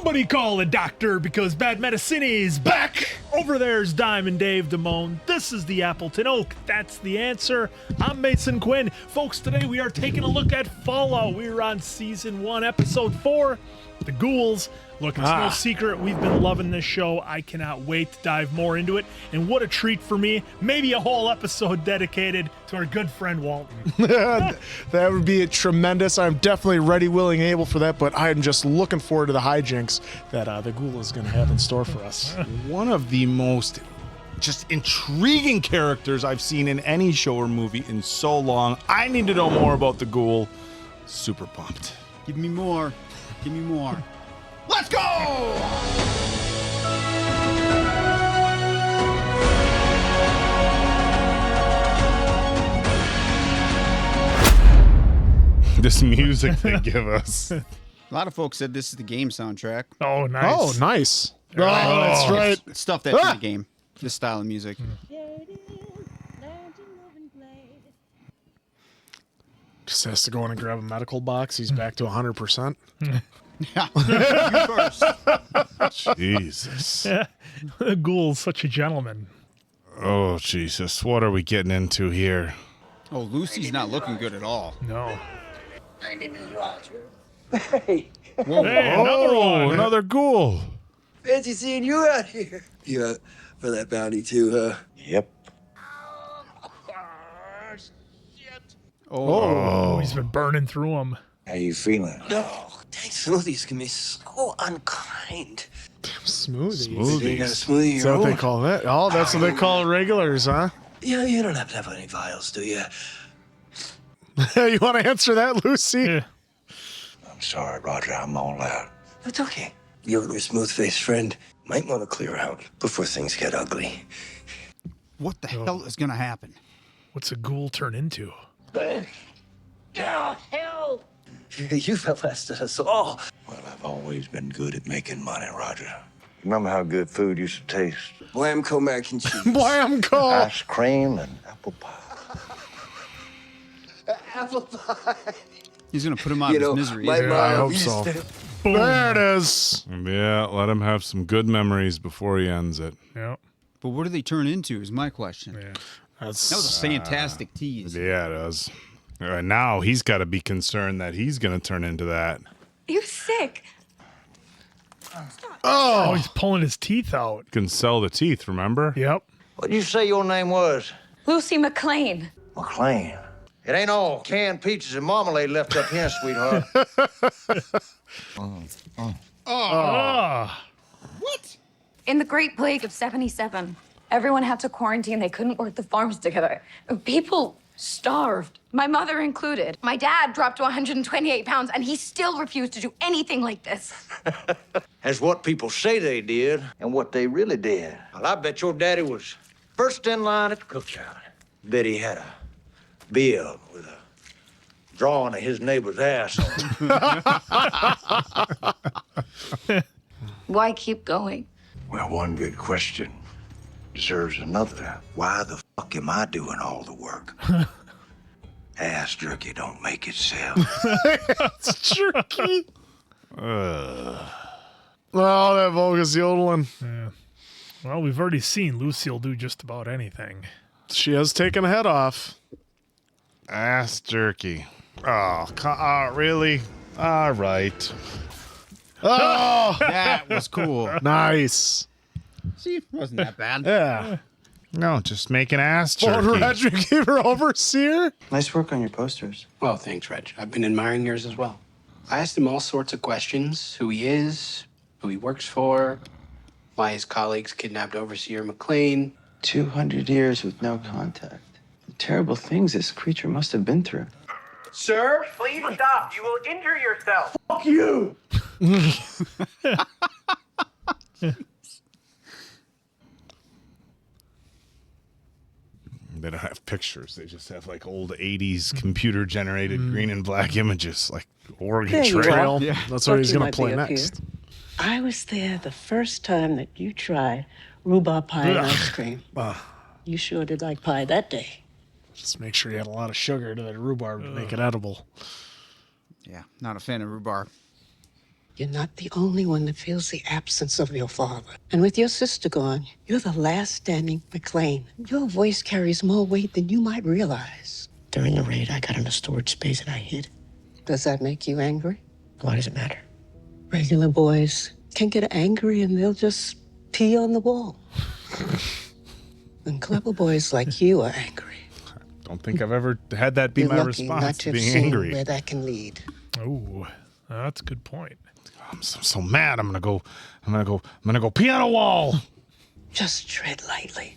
Somebody call a doctor because bad medicine is back. Over there's Diamond Dave Damone. This is the Appleton Oak. That's the answer. I'm Mason Quinn. Folks, today we are taking a look at Fallout. We're on Season 1, Episode 4, The Ghouls. Look, it's no secret. We've been loving this show. I cannot wait to dive more into it. And what a treat for me. Maybe a whole episode dedicated to our good friend Walton. That would be tremendous. I'm definitely ready, willing, able for that, but I'm just looking forward to the hijinks that the Ghoul is going to have in store for us. One of the most just intriguing characters I've seen in any show or movie in so long. I need to know more about the Ghoul. Super pumped. Give me more. Give me more. Let's go! This music they give us. A lot of folks said this is the game soundtrack. Oh, nice. Oh, nice. Oh, that's right. It's stuff that's in the game. This style of music. Just has to go in and grab a medical box. He's back to 100%. Yeah. You first. Jesus. The Ghoul's such a gentleman. Oh, Jesus. What are we getting into here? Oh, Lucy's not looking good at all. No. My name is Roger. Hey, another one. Another Ghoul. Fancy seeing you out here. You up for that bounty too, huh? Yep. Oh, he's been burning through them. How you feeling? No, dang smoothies can be so unkind. Smoothies. You got a smoothie Is your that what they own? call it? Oh, that's what they call regulars, huh? Yeah, you don't have to have any vials, do you? You want to answer that, Lucy? Yeah. I'm sorry, Roger. I'm all out. It's okay. You and your smooth-faced friend might want to clear out before things get ugly. What the hell is going to happen? What's a Ghoul turn into? Hell! You've outlasted us all. Well, I've always been good at making money, Roger. Remember how good food used to taste? Blamco mac and cheese. Blamco. Ice cream and apple pie. Apple pie. He's going to put him out of his misery. my isn't he? mom I hope used so. to- There it is. Yeah, let him have some good memories before he ends it. Yeah. But what do they turn into is my question. Yeah. That was a fantastic tease. Yeah, it does. Now he's got to be concerned that he's going to turn into that. You're sick. Oh, he's pulling his teeth out. Can sell the teeth, remember? Yep. What'd you say your name was? Lucy McLean. McLean. It ain't all canned peaches and marmalade left up here, sweetheart. In the Great Plague of 77, everyone had to quarantine. They couldn't work the farms together. People starved, my mother included. My dad dropped to 128 pounds, and he still refused to do anything like this. That's what people say they did and what they really did. Well, I bet your daddy was first in line at the cookout. Bet he had a bill with a drawing of his neighbor's ass on it. Why keep going? Well, one good question deserves another. Why the fuck am I doing all the work? Ass jerky don't make itself. Jerky. Oh, that bogus yodeling. Yeah. Well, we've already seen Lucy'll do just about anything. She has taken a head off. Ass jerky. Oh, really? All right. Oh, That was cool. nice. See, it wasn't that bad. Yeah. No, just making ass Oh, jerky. Roger gave her overseer. Nice work on your posters. Well, thanks, Reg. I've been admiring yours as well. I asked him all sorts of questions: who he is, who he works for, why his colleagues kidnapped Overseer McLean. 200 years with no contact. The terrible things this creature must have been through. Sir, please stop. You will injure yourself. Fuck you! They don't have pictures. They just have like old 80s computer generated green and black images like Oregon There you Trail. are. Yeah. That's what he's You going to might play be up next. here. I was there the first time that you tried rhubarb pie and ice cream. You sure did like pie that day. Just make sure you add a lot of sugar to that rhubarb to make it edible. Yeah, not a fan of rhubarb. You're not the only one that feels the absence of your father. And with your sister gone, you're the last standing McLean. Your voice carries more weight than you might realize. During the raid, I got in a storage space and I hid. Does that make you angry? Why does it matter? Regular boys can get angry and they'll just pee on the wall. And clever boys like you are angry. Don't think I've ever had that be You're my lucky not response to to have being seen angry. where that can lead. Oh, that's a good point. I'm so mad. I'm gonna go pee on a wall. Just tread lightly.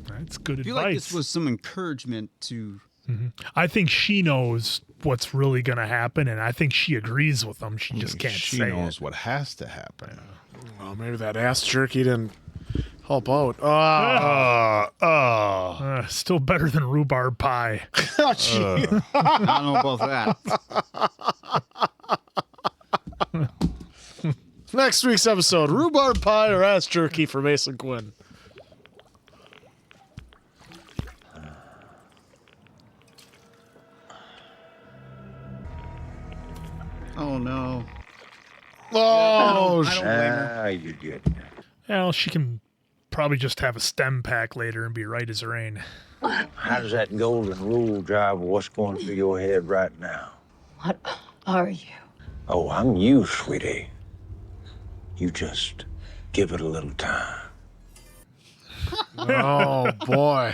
That's good I feel advice. like this was some encouragement to. I think she knows what's really going to happen, and I think she agrees with them. She just can't She say knows it. what has to happen. Well, maybe that ass jerky didn't help out. Still better than rhubarb pie. Oh, gee. I don't know about that. Next week's episode, rhubarb pie or ass jerky for Mason Quinn. Oh no. Oh, I don't blame her. You get. Well, she can probably just have a stem pack later and be right as rain. How does that golden rule jive with what's going through your head right now? What are you? Oh, I'm you, sweetie. You just give it a little time. oh boy.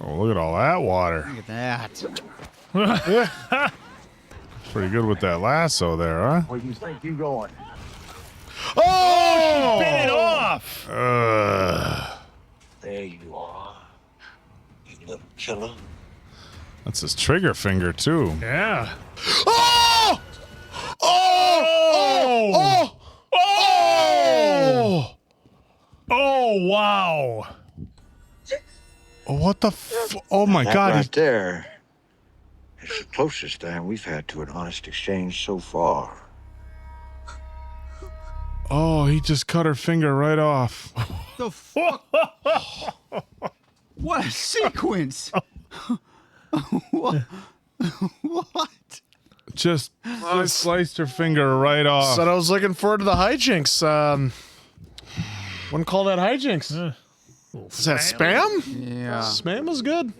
Oh, look at all that water. Look at that. Pretty good with that lasso there, huh? Where you think you going? Oh! Spin it off! There you are. You little killer. That's his trigger finger too. Yeah. Oh! Oh! Oh! Oh, wow. Oh, what the oh my That God. right there is the closest thing we've had to an honest exchange so far. Oh, he just cut her finger right off. The fuck? What a sequence! What? What? Just sliced her finger right off. Said I was looking forward to the hijinks. Wouldn't call that hijinks. Is that spam? Yeah. Spam was good.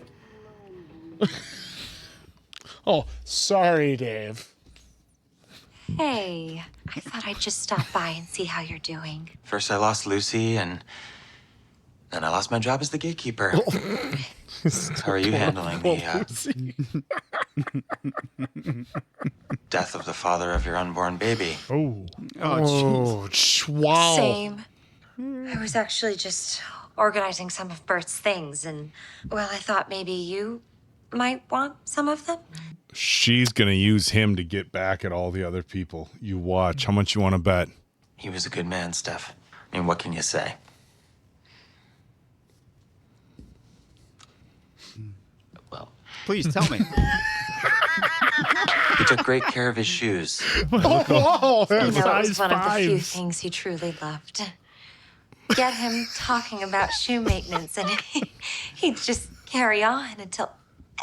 Oh, sorry, Dave. Hey, I thought I'd just stop by and see how you're doing. First, I lost Lucy, and then I lost my job as the gatekeeper. How are you handling the death of the father of your unborn baby? Oh. Oh, wow. Same. I was actually just organizing some of Bert's things, and, well, I thought maybe you might want some of them. She's gonna use him to get back at all the other people. You watch. How much you want to bet? He was a good man, Steph. I mean, what can you say? Well, please tell me. He took great care of his shoes. Oh, You know, it was one of the few things he truly loved. Get him talking about shoe maintenance, and he'd just carry on until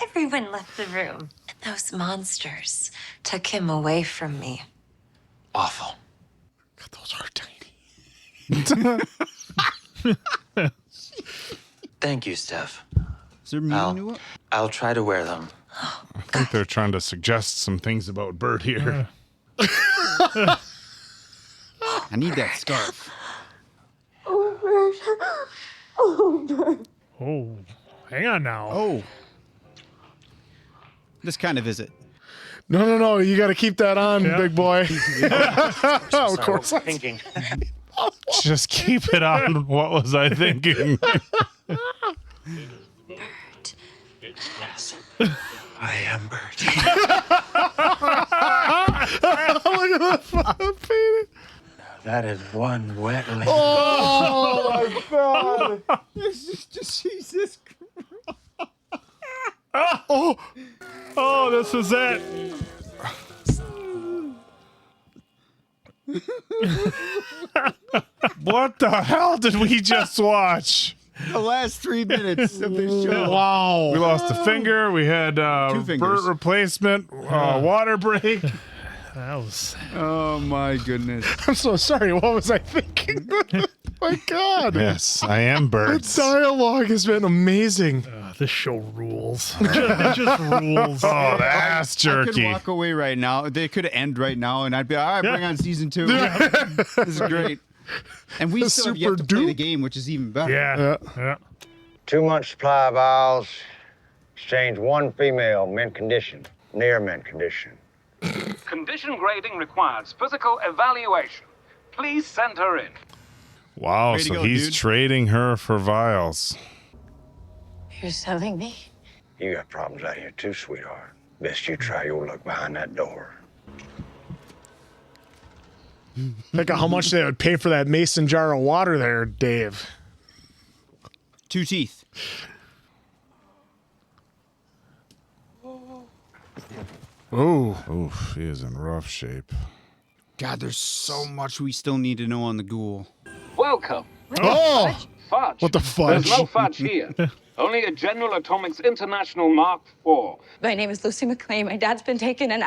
everyone left the room. And those monsters took him away from me. Awful. God, those are tiny. Thank you, Steph. Is there meaning to it? I'll try to wear them. I think they're trying to suggest some things about Bert here. I need that scarf. Oh, Bert. Oh, Bert. Oh, hang on now. Oh. This kind of visit. No. You got to keep that on, big boy. Of course. Thinking. Just keep it on. What was I thinking? Bert. Yes. I am Bert. Look at that painting. That is one wet lady. Oh, my God. Jesus Christ. Oh, this is it. What the hell did we just watch? The last 3 minutes of the show. Wow. We lost a finger. We had fingers. Burt replacement, water break. That was. Oh my goodness. I'm so sorry. What was I thinking? My God. Yes, I am Burt. The dialogue has been amazing. This show rules. It just rules. Oh, the ass I could jerky. walk away right now. They could end right now, and I'd be all right. Bring on season 2. This is great. And we still have yet to play the game, which is even better. Yeah. 2 months supply of vials. Exchange 1 female, mint condition, near mint condition. Condition grading requires physical evaluation. Please send her in. Wow, Way to so go, he's dude. trading her for vials. You're selling me? You got problems out here too, sweetheart. Best you try your luck behind that door. Think of how much they would pay for that mason jar of water there, Dave. 2 teeth. Oh. Oof, he is in rough shape. God, there's so much we still need to know on the ghoul. Welcome. Oh. Fudge. What the fudge? There's no fudge here. Only a General Atomics International Mark IV. My name is Lucy McLean. My dad's been taken, and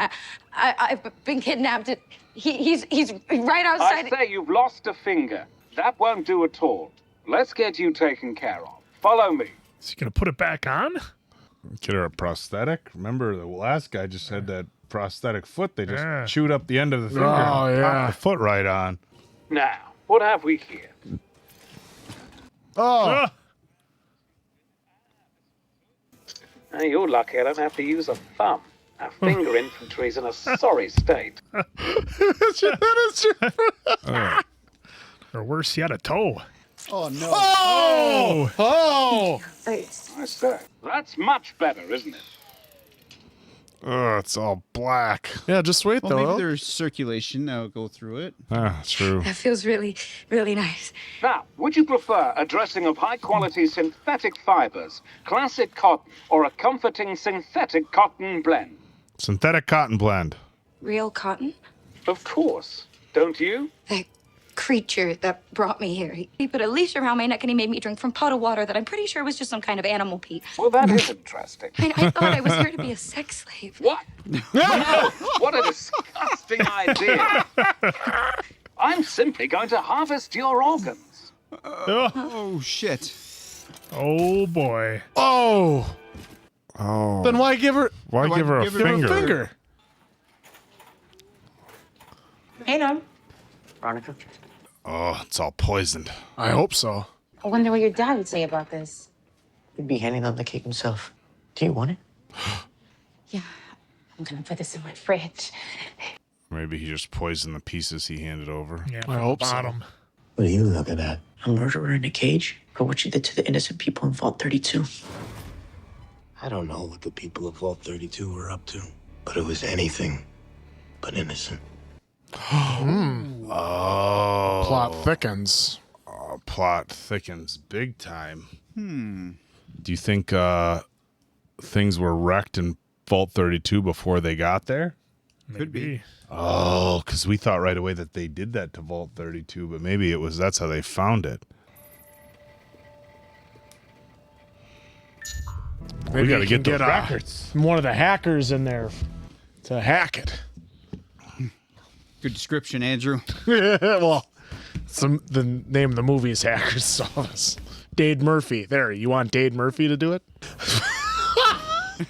I've been kidnapped. He's right outside. I say you've lost a finger. That won't do at all. Let's get you taken care of. Follow me. Is he gonna put it back on? Get her a prosthetic. Remember, the last guy just had that prosthetic foot. They just Yeah. chewed up the end of the finger. Oh, and yeah. popped the foot right on. Now, what have we here? Oh. Now, you're lucky I don't have to use a thumb. Our finger infantry's in a sorry state. Or worse yet, a toe. Oh, no. Oh. Oh. I say, that's much better, isn't it? Oh, it's all black. Yeah, just wait, Well, though. maybe there's circulation that'll go through it. Ah, true. That feels really, really nice. Now, would you prefer a dressing of high-quality synthetic fibers, classic cotton, or a comforting synthetic cotton blend? Synthetic cotton blend. Real cotton? Of course. Don't you? That creature that brought me here. He put a leash around my neck and he made me drink from pot of water that I'm pretty sure was just some kind of animal pee. Well, that is interesting. I thought I was here to be a sex slave. What? No! What a disgusting idea. I'm simply going to harvest your organs. Oh, shit. Oh boy. Oh. Oh. Then why give her? Why give her a Give her finger? a finger. Hey, Norm. Veronica. Oh, it's all poisoned. I hope so. I wonder what your dad would say about this. He'd be handing out the cake himself. Do you want it? Yeah, I'm gonna put this in my fridge. Maybe he just poisoned the pieces he handed over. Yeah, I hope bottom. What do you look at that? A murderer in a cage for what you did to the innocent people in Vault 32. I don't know what the people of Vault 32 were up to, but it was anything but innocent. Oh. Plot thickens. Oh, plot thickens big time. Hmm. Do you think things were wrecked in Vault 32 before they got there? Could be. Oh, because we thought right away that they did that to Vault 32, but maybe that's how they found it. Maybe we got to you get can the records. one of the hackers in there to hack it. Good description, Andrew. Well, the name of the movie is Hackers Office. Dade Murphy. There, you want Dade Murphy to do it?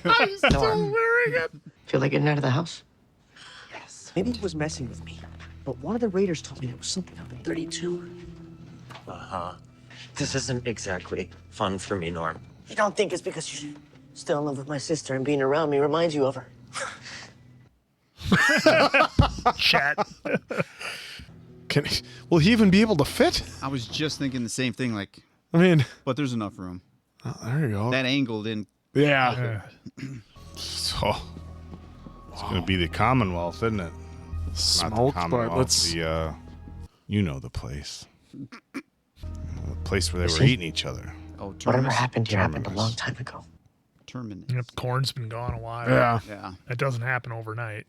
I'm still wearing it. Feel like getting out of the house? Yes. Maybe he was messing with me, but one of the raiders told me there was something up in 32. Uh-huh. This isn't exactly fun for me, Norm. You don't think it's because you're still in love with my sister and being around me reminds you of her? Chat. Will he even be able to fit? I was just thinking the same thing, like, I mean, but there's enough room. oh, there you go. That angle didn't. Yeah. So it's going to be the Commonwealth, isn't it? Not the Smoke, but Commonwealth, let's. the, you know the place. The place where they were Listen. eating each other. Oh, Whatever terminus. happened here happened a Terminus. long time ago. Terminus. Yep, corn's been gone a while. Yeah. Yeah. That doesn't happen overnight.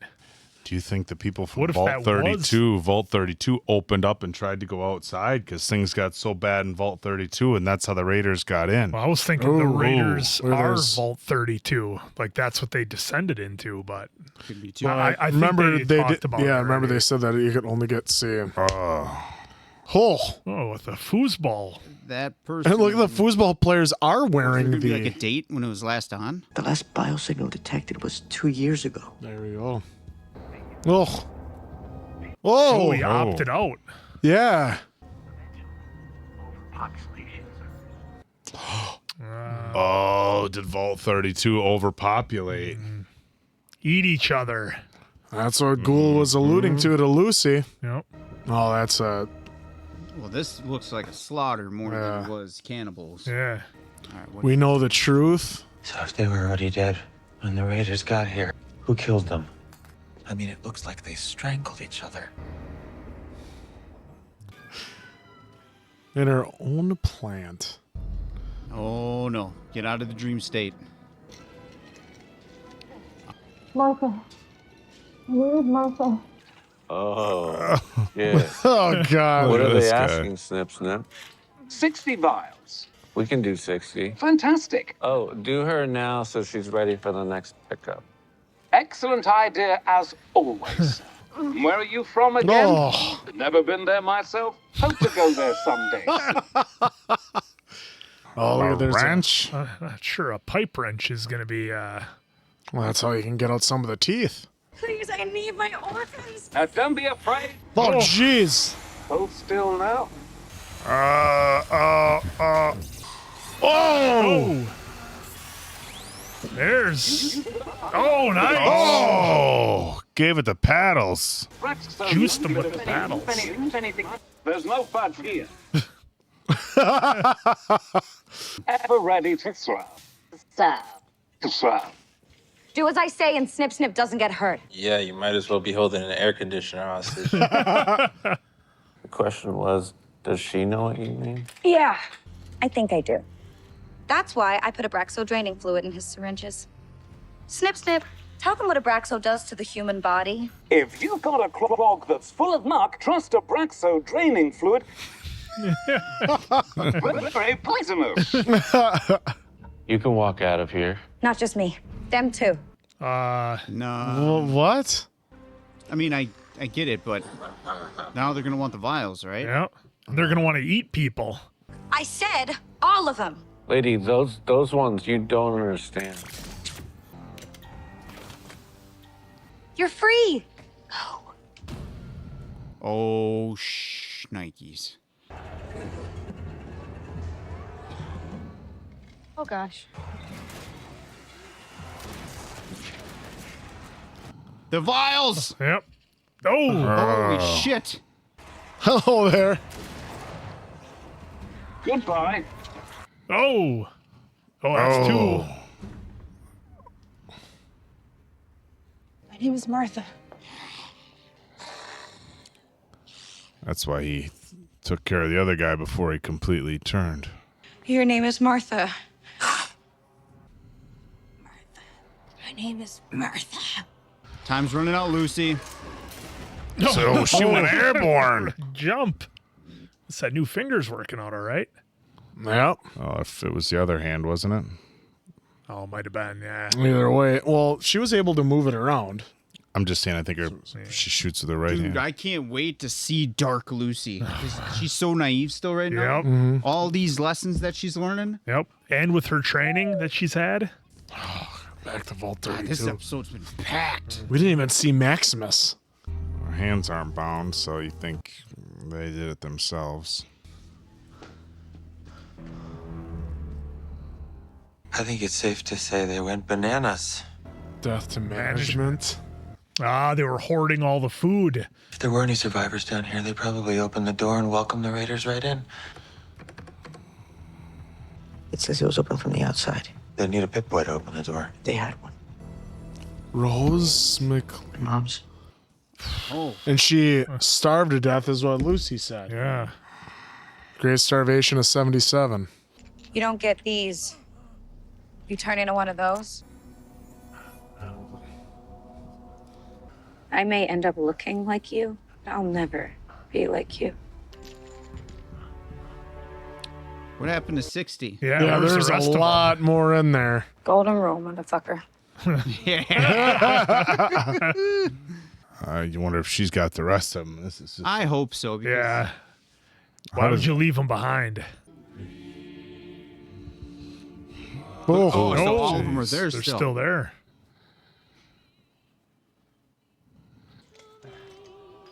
Do you think the people from What if that Vault 32 opened up and tried to go outside because things got so bad in Vault 32, and that's how the Raiders got in? Well, I was thinking the Raiders are Raiders. Vault 32. Like, that's what they descended into, but Could be too. Well, I think remember they they talked did, about it yeah, remember already. they said that you could only get see. Oh, with a foosball. That person. And look, the foosball players are Was there wearing gonna be the. like a date when it was last on. The last biosignal detected was 2 years ago. There we go. Oh. Oh, Oh, he opted out. yeah. Oh, did Vault 32 overpopulate? Eat each other. That's what Ghoul was alluding to Lucy. Yep. Oh, that's a. Well, this looks like a slaughter more than it was cannibals. Yeah. All right, what We know the truth. So if they were already dead when the Raiders got here, who killed them? I mean, it looks like they strangled each other. In her own plant. Oh no! Get out of the dream state. Martha. Where's Martha? Oh, yeah. Oh, God. What Look at are they this guy. asking, Snip Snip? 60 vials. We can do 60. Fantastic. Oh, do her now so she's ready for the next pickup. Excellent idea as always. Where are you from again? Oh. Never been there myself. Hope to go there someday. Oh, look, there's a wrench. Not sure a pipe wrench is going to be. Well, that's how you can get out some of the teeth. Please, I need my organs. Now, don't be afraid. Oh, jeez. Hold still now. Oh! There's. Oh, nice. Oh, gave it the paddles. Juiced them with the paddles. There's no fudge here. Ever ready to throw. So, To throw. do as I say and Snip Snip doesn't get hurt. Yeah, you might as well be holding an air conditioner hostage. The question was, does she know what you mean? Yeah, I think I do. That's why I put Abraxo draining fluid in his syringes. Snip Snip, tell them what Abraxo does to the human body. If you've got a clog that's full of muck, trust Abraxo draining fluid. Very poisonous. You can walk out of here. Not just me, them too. No. What? I mean, I get it, but now they're gonna want the vials, right? Yeah. They're going to want to eat people. I said all of them. Lady, those ones you don't understand. You're free. Oh, Nikes. Oh gosh. The vials! Yep. Oh! Holy shit! Hello there. Goodbye. Oh! Oh, that's two. My name is Martha. That's why he took care of the other guy before he completely turned. Your name is Martha. Martha. My name is Martha. Time's running out, Lucy. So she went airborne. Jump. It's that new finger's working out all right. Yep. Oh, if it was the other hand, wasn't it? Oh, might have been, yeah. Either way. Well, she was able to move it around. I'm just saying, I think she shoots with the right Dude, hand. I can't wait to see Dark Lucy. She's so naive still right now. Yep. Mm-hmm. All these lessons that she's learning. Yep. And with her training that she's had. Back to Vault God, 32. this episode's been packed. We didn't even see Maximus. Her hands aren't bound, so you think they did it themselves. I think it's safe to say they went bananas. Death to management. Ah, they were hoarding all the food. If there were any survivors down here, they'd probably open the door and welcome the Raiders right in. It says it was open from the outside. They'd need a pit boy to open the door. They had one. Rose McLean. Mom's. Oh. And she starved to death, is what Lucy said. Yeah. Great starvation of 77. You don't get these. You turn into one of those. I may end up looking like you, but I'll never be like you. What happened to 60? Yeah, there's a lot more in there. Golden rule, motherfucker. You wonder if she's got the rest of them. This is just... I hope so. Because Yeah. Why would you leave them behind? Oh, so all of them are there They're still. still there.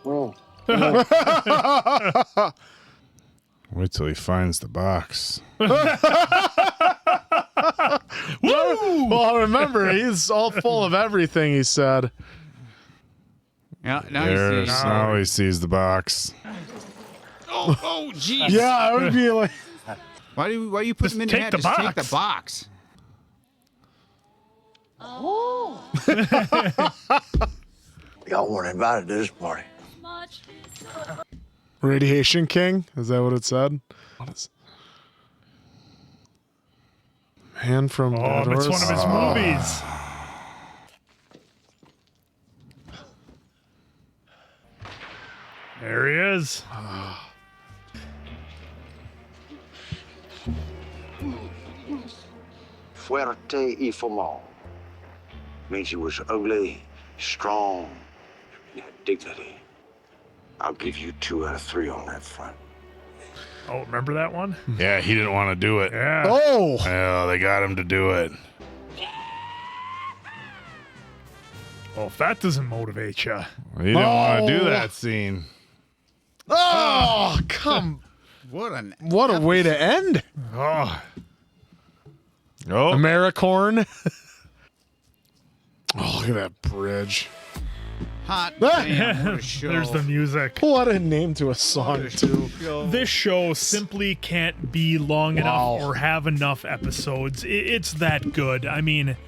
Whoa. Wait till he finds the box. Well, remember, he's all full of everything, he said. Yeah, Now he sees the box. Oh, jeez. Yeah, I would be like... Why you put him in the take hat? the Just take box. the box. Y'all weren't invited to this party. Radiation King? Is that what it said? What is... Man from Oh, Dead it's Horse. one of his movies. There he is. Fuerte y formal. Means you was ugly, strong, you had dignity. I'll give you 2 out of 3 on that front. Oh, remember that one? Yeah, he didn't want to do it. Yeah. Oh! Well, they got him to do it. Well, if that doesn't motivate you. He didn't want to do that scene. Oh, come. What a way to end. Oh. AmeriCorn. Oh, look at that bridge. Hot damn, what a show. There's the music. What a name to a song, too. This show simply can't be long enough or have enough episodes. It's that good. I mean,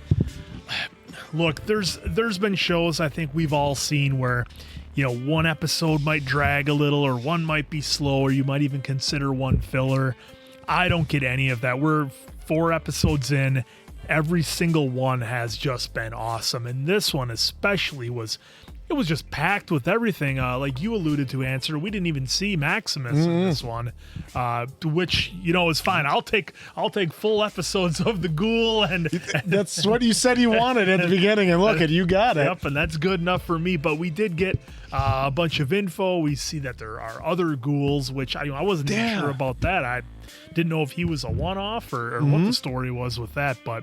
look, there's been shows I think we've all seen where, you know, one episode might drag a little or one might be slow or you might even consider one filler. I don't get any of that. We're 4 episodes in. Every single one has just been awesome. And this one especially was just packed with everything. Like you alluded to, Answer, we didn't even see Maximus in this one, which, you know, is fine. I'll take full episodes of the Ghoul, and that's what you said you wanted at the beginning. And look, you got it. Yep, and that's good enough for me. But we did get a bunch of info. We see that there are other ghouls, which I wasn't even sure about that. I didn't know if he was a one-off or what the story was with that, but.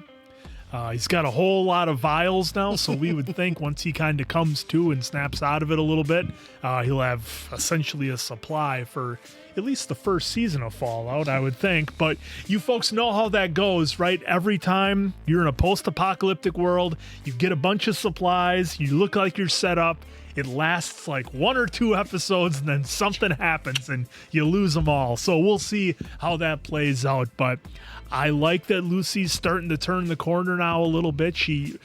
He's got a whole lot of vials now, so we would think once he kind of comes to and snaps out of it a little bit, he'll have essentially a supply for at least the first season of Fallout, I would think. But you folks know how that goes, right? Every time you're in a post-apocalyptic world, you get a bunch of supplies, you look like you're set up, it lasts like 1 or 2 episodes, and then something happens and you lose them all. So we'll see how that plays out, but I like that Lucy's starting to turn the corner now a little bit. She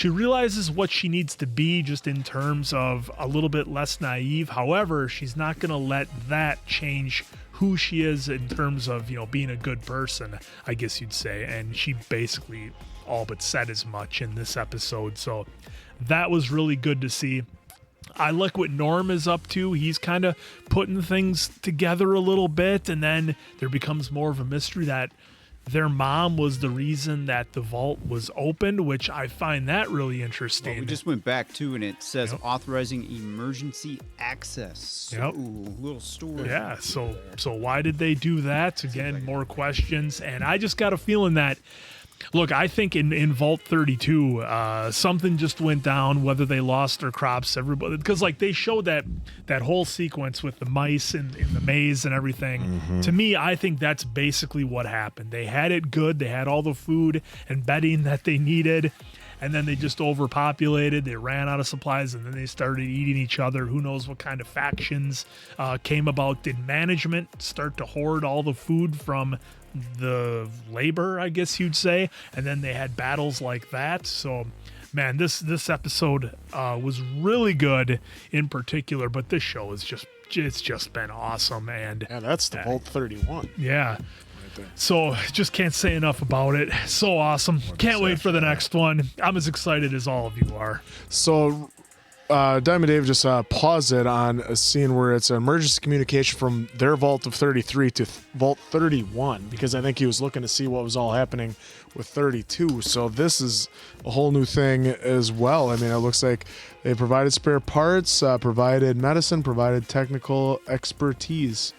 realizes what she needs to be just in terms of a little bit less naive. However, she's not going to let that change who she is in terms of, you know, being a good person, I guess you'd say. And she basically all but said as much in this episode. So that was really good to see. I like what Norm is up to. He's kind of putting things together a little bit, and then there becomes more of a mystery that their mom was the reason that the vault was opened, which I find that really interesting. Well, we just went back to, and it says authorizing emergency access. Yep. Ooh, little story. Yeah, so why did they do that? Again, more questions, and I just got a feeling that, look, I think in Vault 32, something just went down, whether they lost their crops, everybody, because like they showed that whole sequence with the mice in the maze and everything. Mm-hmm. To me, I think that's basically what happened. They had it good. They had all the food and bedding that they needed, and then they just overpopulated. They ran out of supplies, and then they started eating each other. Who knows what kind of factions came about? Did management start to hoard all the food from the labor, I guess you'd say, and then they had battles like that? So man, this episode was really good in particular, but this show is just been awesome. And yeah, that's the Vault 31. Yeah, so just can't say enough about it. So awesome. Can't wait for the next one. I'm as excited as all of you are. So Diamond Dave just paused it on a scene where it's an emergency communication from their vault of 33 to vault 31, because I think he was looking to see what was all happening with 32. So this is a whole new thing as well. I mean, it looks like they provided spare parts, provided medicine, provided technical expertise.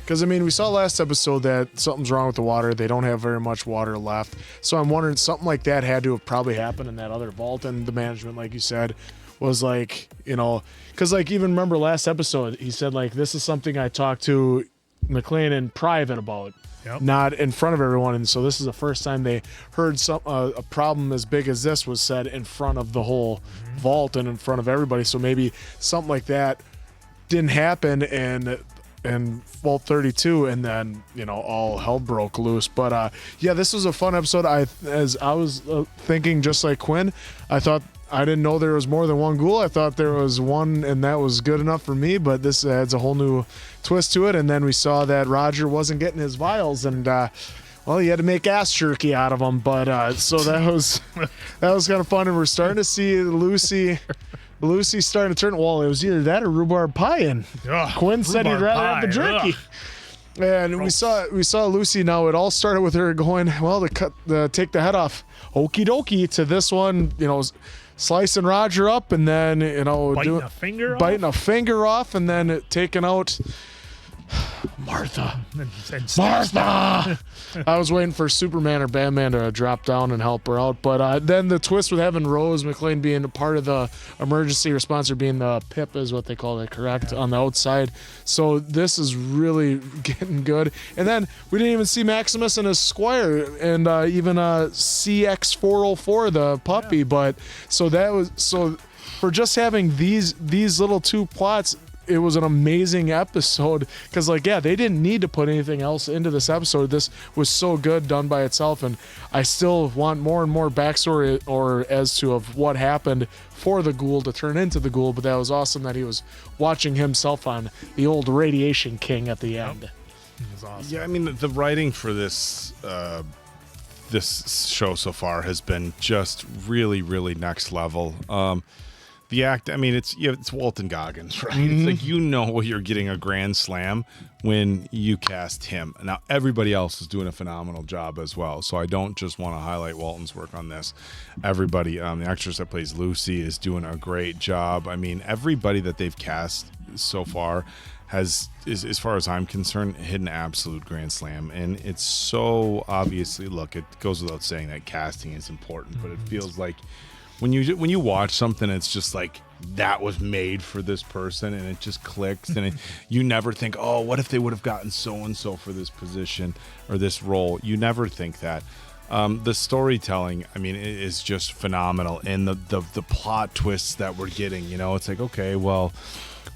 Because, I mean, we saw last episode that something's wrong with the water. They don't have very much water left. So I'm wondering, something like that had to have probably happened in that other vault. And the management, like you said, was like, you know, because, like, even remember last episode, he said, like, this is something I talked to McClane in private about, not in front of everyone. And so this is the first time they heard a problem as big as this was said in front of the whole vault and in front of everybody. So maybe something like that didn't happen and Vault 32, and then, you know, all hell broke loose. But yeah, this was a fun episode. As I was thinking, just like Quinn, I didn't know there was more than one ghoul. I thought there was one, and that was good enough for me. But this adds a whole new twist to it. And then we saw that Roger wasn't getting his vials, and well, he had to make ass jerky out of them. But so that was kind of fun. And we're starting to see Lucy's starting to turn. Well, it was either that or rhubarb pie, and Quinn said he'd rather have the jerky. Ugh. And we saw Lucy. Now it all started with her going, well, to take the head off, okie dokie, to this one, you know, slicing Roger up, and then, you know, biting a finger off, and then taking out Martha. Martha! I was waiting for Superman or Batman to drop down and help her out. But then the twist with having Rose McClane being a part of the emergency response, or being the PIP is what they call it, correct, on the outside. So this is really getting good. And then we didn't even see Maximus and his squire, and even CX404, the puppy. But so for just having these little two plots, it was an amazing episode, because, like, yeah, they didn't need to put anything else into this episode. This was so good done by itself, and I still want more and more backstory or as to of what happened for the ghoul to turn into the ghoul. But that was awesome that he was watching himself on the old Radiation King at the end. It was awesome. Yeah, I mean, the writing for this show so far has been just really, really next level. The act, I mean, it's Walton Goggins, right? Mm-hmm. It's like, you know, you're getting a grand slam when you cast him. Now, everybody else is doing a phenomenal job as well. So I don't just want to highlight Walton's work on this. Everybody, the actress that plays Lucy is doing a great job. I mean, everybody that they've cast so far is, as far as I'm concerned, hit an absolute grand slam. And it's so obviously, look, it goes without saying that casting is important, but it feels like when you watch something, it's just like, that was made for this person, and it just clicks, and you never think, oh, what if they would have gotten so and so for this position or this role? You never think that. The storytelling, I mean, is just phenomenal, and the plot twists that we're getting. You know, it's like, okay, well,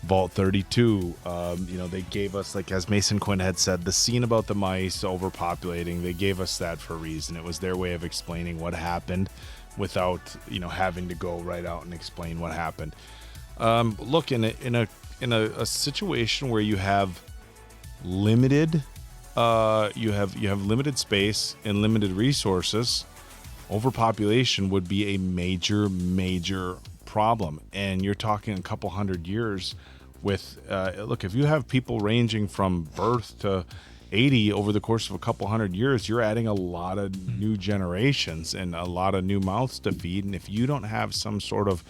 Vault 32, you know, they gave us, like, as Mason Quinn had said, the scene about the mice overpopulating. They gave us that for a reason. It was their way of explaining what happened, without, you know, having to go right out and explain what happened. Look, in a situation where you have limited limited space and limited resources, overpopulation would be a major problem. And you're talking a couple hundred years with look, if you have people ranging from birth to 80 over the course of a couple hundred years, you're adding a lot of new generations and a lot of new mouths to feed. And if you don't have some sort of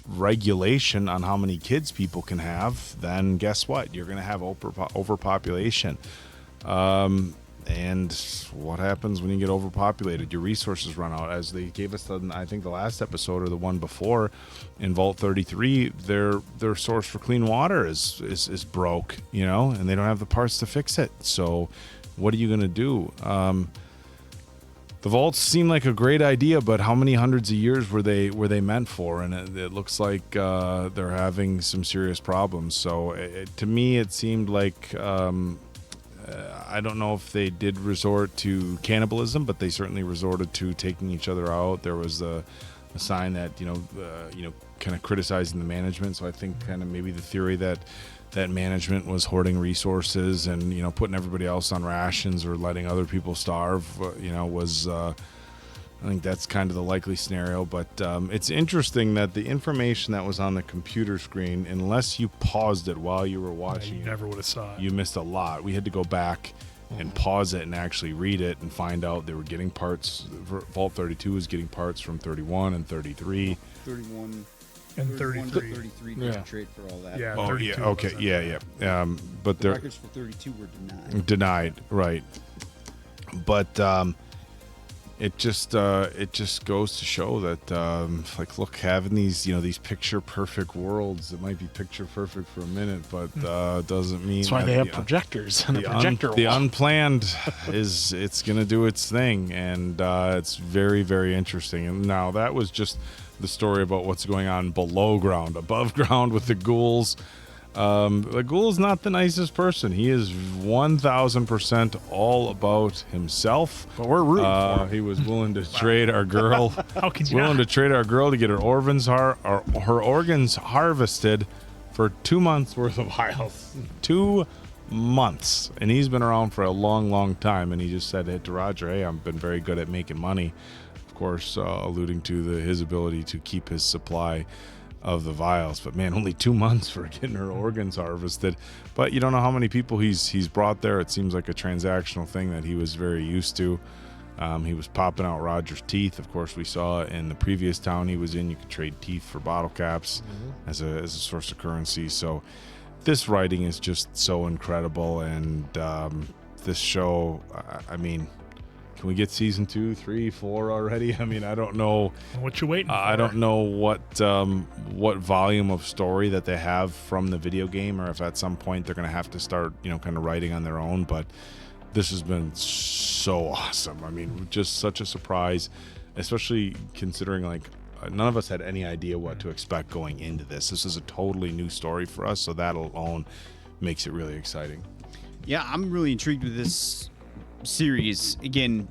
regulation on how many kids people can have, then guess what? You're going to have overpopulation. And what happens when you get overpopulated? Your resources run out. As they gave us, I think the last episode or the one before, in Vault 33, their source for clean water is broke, you know, and they don't have the parts to fix it. So what are you going to do? The vaults seem like a great idea, but how many hundreds of years were they meant for? And it looks like they're having some serious problems. So to me, it seemed like I don't know if they did resort to cannibalism, but they certainly resorted to taking each other out. There was a sign that, kind of criticizing the management. So I think kind of maybe the theory that management was hoarding resources and, putting everybody else on rations or letting other people starve, was I think that's kind of the likely scenario, but it's interesting that the information that was on the computer screen, unless you paused it while you were watching you never would have saw it. you missed a lot. We had to go back and pause it and actually read it and find out they were getting parts. Vault 32 was getting parts from 31 and 33. 31 and 33. 33 there's a trade for all that. Yeah, Oh, 32 yeah, okay, wasn't. yeah. But The the records for 32 were denied. denied, right? But it just goes to show that like, look, having these picture perfect worlds, it might be picture perfect for a minute, but doesn't mean That's why that they have projectors and a projector the wall. unplanned it's gonna do its thing, and it's very, very interesting. And now that was just the story about what's going on below ground. Above ground with the ghouls, the ghoul's not the nicest person. He is 1,000% all about himself. But we're rooting for him. He was willing to trade our girl. How could you willing not? to trade our girl to get her organs harvested for 2 months worth of vials. 2 months, and he's been around for a long, long time. And he just said to Roger, "Hey, I've been very good at making money." Of course, alluding to his ability to keep his supply of the vials, but man, only 2 months for getting her organs harvested. But you don't know how many people he's brought there. It seems like a transactional thing that he was very used to. He was popping out Roger's teeth. Of course, we saw in the previous town he was in, you could trade teeth for bottle caps as a source of currency. So this writing is just so incredible, and this show, I mean, can we get season 2, 3, 4 already? I mean, I don't know. What you waiting for? I don't know what volume of story that they have from the video game, or if at some point they're going to have to start, kind of writing on their own. But this has been so awesome. I mean, just such a surprise, especially considering like none of us had any idea what to expect going into this. This is a totally new story for us, so that alone makes it really exciting. Yeah, I'm really intrigued with this series. Again,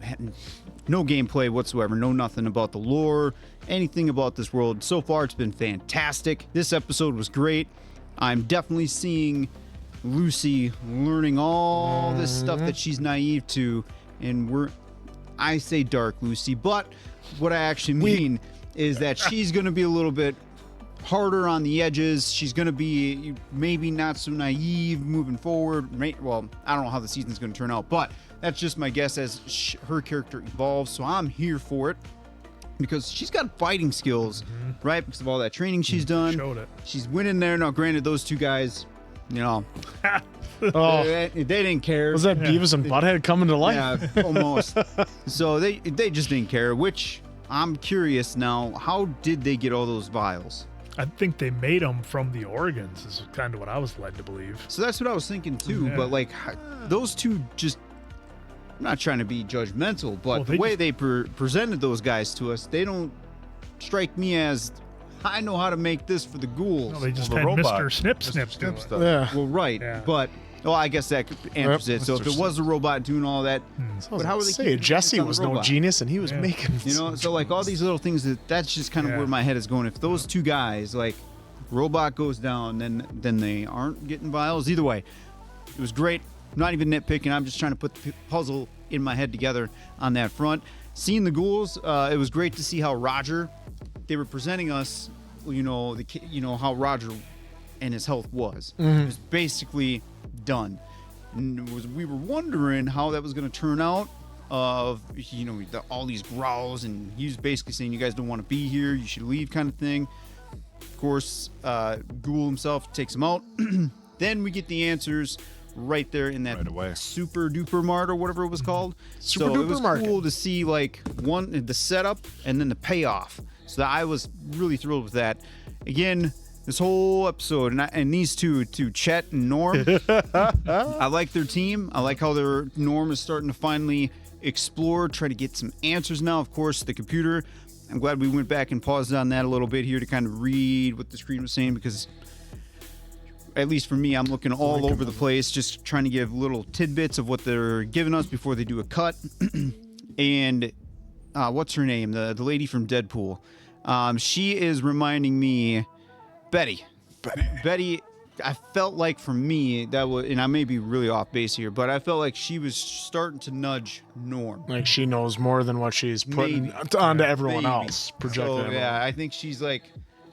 no gameplay whatsoever, no nothing about the lore, anything about this world. So far, it's been fantastic. This episode was great. I'm definitely seeing Lucy learning all this stuff that she's naive to, and I say dark Lucy, but what I actually mean is that she's going to be a little bit harder on the edges. She's going to be maybe not so naive moving forward. Well, I don't know how the season's going to turn out, but that's just my guess as her character evolves. So I'm here for it because she's got fighting skills, right? Because of all that training she's done. Showed it. She's winning there. Now, granted, those two guys, Oh, they didn't care. was that Beavis and Butthead coming to life? Yeah, almost. So they just didn't care, which I'm curious now, how did they get all those vials? I think they made them from the organs, is kind of what I was led to believe. So that's what I was thinking too, Yeah. but like those two just, I'm not trying to be judgmental, but Well, the way they presented those guys to us, they don't strike me as, I know how to make this for the ghouls. No, they just the had robot. Mr. Snip Snip do it. stuff. Yeah. Well, right, Yeah. but I guess that answers it. So if Mr. it was a robot doing all that, but how were they Say keeping Jesse track on the was no robot? genius, and he was Yeah. making. So like all these little things that's just kind of Yeah. where my head is going. If those two guys, like robot goes down, then they aren't getting vials. Either way, it was great. I'm not even nitpicking. I'm just trying to put the puzzle in my head together on that front. Seeing the ghouls, it was great to see how Roger, they were presenting us, how Roger and his health was. It was basically done. And we were wondering how that was going to turn out. Of all these growls, and he was basically saying, "You guys don't want to be here. You should leave," kind of thing. Of course, Ghoul himself takes him out. Then we get the answers right there in that Right away. Super Duper Mart or whatever it was called. Super So it was Duper Market. cool to see like the setup and then the payoff. So I was really thrilled with that. Again, this whole episode and these two, Chet and Norm, I like their team. I like how Norm is starting to finally explore, try to get some answers now. Of course, the computer. I'm glad we went back and paused on that a little bit here to kind of read what the screen was saying, because at least for me, I'm looking all over the place, just trying to give little tidbits of what they're giving us before they do a cut. And what's her name? The lady from Deadpool. She is reminding me, Betty. I felt like for me that was, and I may be really off base here, but I felt like she was starting to nudge Norm. Like she knows more than what she's putting onto everyone else. Projecting. So, yeah, I think she's like,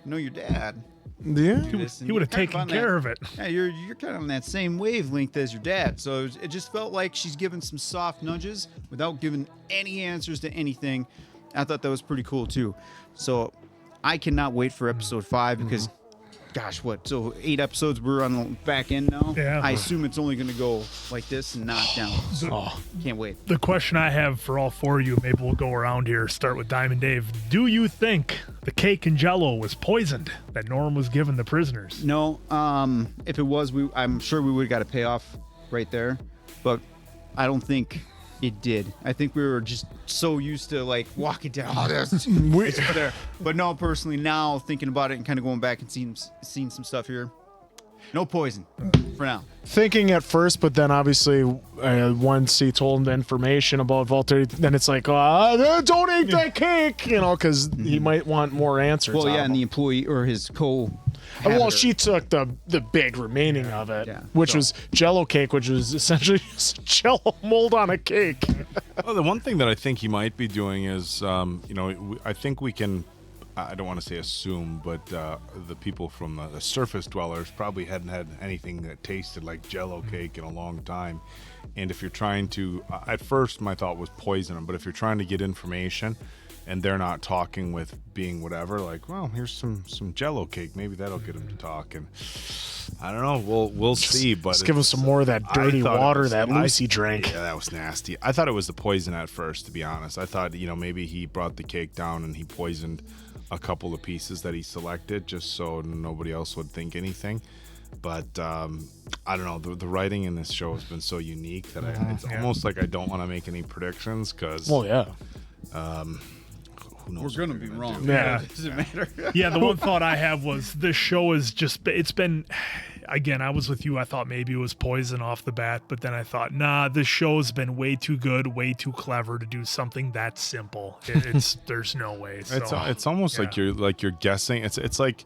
no, your dad. Yeah, he would have taken care of it. Yeah, you're kind of on that same wavelength as your dad. So it just felt like she's giving some soft nudges without giving any answers to anything. I thought that was pretty cool too. So I cannot wait for episode 5 because, gosh, what? So 8 episodes, we're on the back end now. Yeah. I assume it's only going to go like this and not down. So can't wait. The question I have for all 4 of you, maybe we'll go around here. Start with Diamond Dave. Do you think the cake and Jello was poisoned that Norm was giving the prisoners? No. If it was, I'm sure we would have got a payoff right there, but I don't think it did. I think we were just so used to like walking down. Oh, there's it's over there. But no, personally, now thinking about it and kind of going back and seeing some stuff here, no poison for now. Thinking at first, but then obviously once he told him the information about Vault 30, then it's like, don't eat that cake, because he might want more answers. Well, yeah, and the employee or his well, she took the big remaining of it, which was Jello cake, which was essentially just Jello mold on a cake. Well, the one thing that I think he might be doing is, I think we can, I don't want to say assume, but the people from the surface dwellers probably hadn't had anything that tasted like Jello cake in a long time. And if you're trying to, at first my thought was poison them, but if you're trying to get information and they're not talking with being whatever, like, well, here's some Jello cake, maybe that'll get them to talk. And I don't know, we'll see. But just give them some more of that dirty water that Lucy drank. Yeah, that was nasty. I thought it was the poison at first, to be honest. I thought, maybe he brought the cake down and he poisoned a couple of pieces that he selected just so nobody else would think anything. But I don't know, the writing in this show has been so unique that it's almost like I don't want to make any predictions because who knows, we're gonna be wrong. Yeah, it doesn't matter. Yeah, the one thought I have was this show is it's been, again, I was with you. I thought maybe it was poison off the bat, but then I thought, nah, this show's been way too good, way too clever to do something that simple. There's no way. So, it's almost like you're guessing. It's like,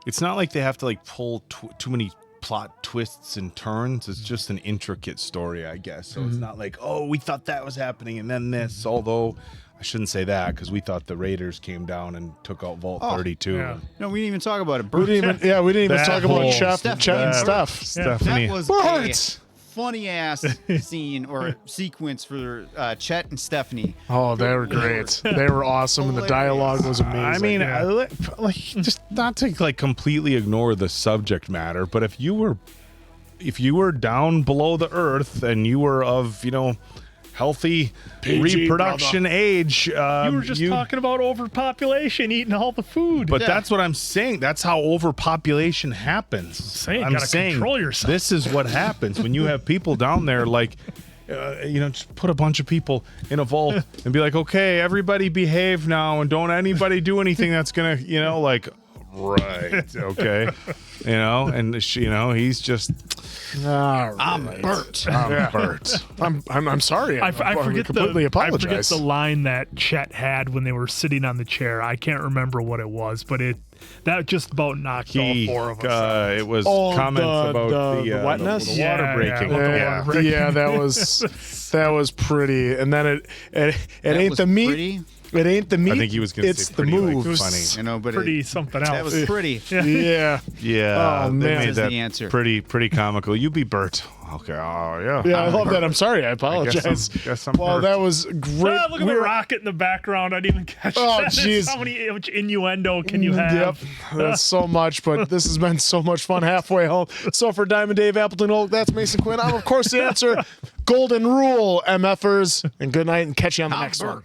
it's not like they have to like pull too many plot twists and turns. It's just an intricate story, I guess. So it's not like, oh, we thought that was happening and then this. Although I shouldn't say that because we thought the Raiders came down and took out Vault 32. Yeah. No, we didn't even talk about it. We didn't even talk about Chet and stuff. Stephanie. That was a funny ass scene or sequence for Chet and Stephanie. Oh, they were great. They were awesome, and the dialogue was amazing. I mean, like, just not to like completely ignore the subject matter, but if you were down below the earth and you were of healthy PG, reproduction age, you were just talking about overpopulation, eating all the food. But that's what I'm saying. That's how overpopulation happens. I'm saying control yourself. This is what happens when you have people down there like, just put a bunch of people in a vault and be like, okay, everybody behave now and don't anybody do anything that's gonna, like, right, okay, and he's just. I'm burnt. I'm burnt. I'm sorry. I forget completely apologize. I forget the line that Chet had when they were sitting on the chair. I can't remember what it was, but that just about knocked all 4 of us out. It was comments about the wetness, the water breaking. Yeah, that was pretty. And then it ain't the meat. Pretty? It ain't the meat. I think he was going to say pretty, the move. like, funny. But pretty something else. That was pretty. Yeah. Yeah. Oh, they man. made that the answer. pretty comical. You be Bert. Okay. Oh, yeah. Yeah, I love that. I'm sorry. I apologize. Guess I'm well, Bert. that was great. Look at the rocket in the background. I didn't even catch that. Oh, jeez. How much innuendo can you have? Yep. That's so much, but this has been so much fun halfway home. So for Diamond Dave, Appleton Oak, that's Mason Quinn. I'm, of course, the answer. Golden rule, MFers. And good night, and catch you on the next one.